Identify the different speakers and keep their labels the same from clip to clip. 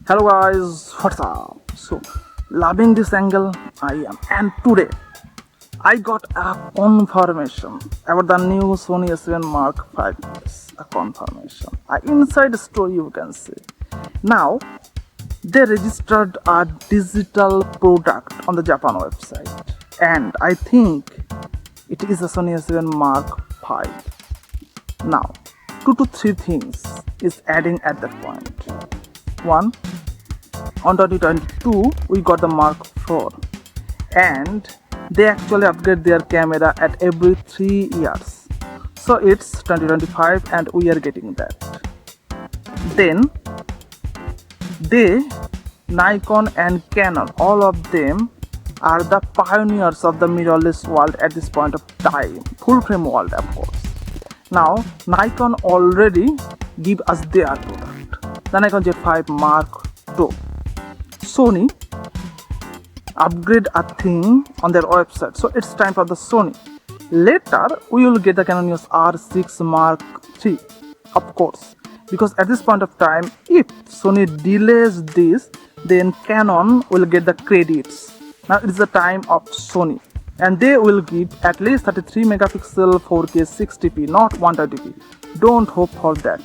Speaker 1: Hello guys, what's up? So, loving this angle I am, and today I got a confirmation about the new Sony A7 Mark V. Yes, a confirmation, an inside story you can say. Now they registered a digital product on the Japan website, and I think it is a Sony A7 Mark V. Now, 2 to 3 things is adding at that point. One, on 2022 we got the Mark IV, and they actually upgrade their camera at every 3 years. So it's 2025 and we are getting that. Then Nikon and Canon, all of them are the pioneers of the mirrorless world at this point of time, full frame world of course. Now Nikon already give us their product, the Nikon Z5 Mark II. Sony upgrade a thing on their website, so it's time for the Sony. Later we will get the Canon EOS R6 Mark III, of course, because at this point of time if Sony delays this, then Canon will get the credits. Now it's the time of Sony, and they will give at least 33 megapixel 4K 60p, not 120p. Don't hope for that.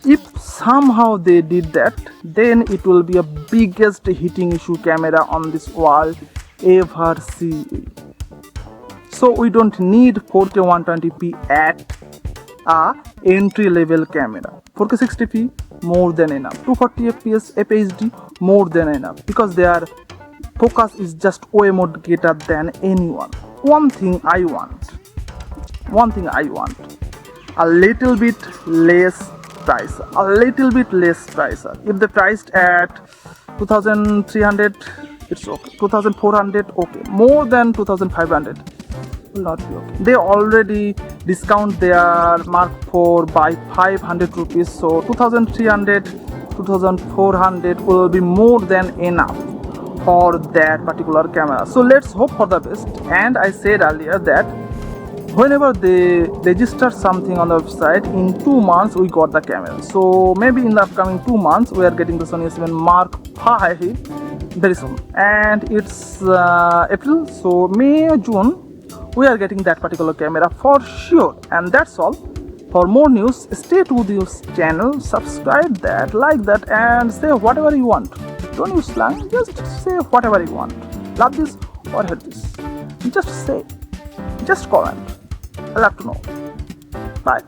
Speaker 1: If somehow they did that, then it will be a biggest hitting issue camera on this world ever seen. So we don't need 4K 120p at a entry level camera. 4K 60p more than enough. 240 fps FHD more than enough, because their focus is just way more greater than anyone. One thing I want, a little bit less price, If they priced at 2300, it's okay. 2400, okay. More than 2500 will not be okay. They already discount their Mark IV by 500 rupees, so 2300, 2400 will be more than enough for that particular camera. So let's hope for the best. And I said earlier that whenever they register something on the website, in 2 months we got the camera. So maybe in the upcoming 2 months we are getting the Sony A7 Mark V very soon, and it's April, so May or June we are getting that particular camera for sure. And that's all. For more news, stay tuned with this channel, subscribe that, like that, and say whatever you want. Don't use slang, just say whatever you want. Love this or hate this, just say, just comment. I love to know. Bye.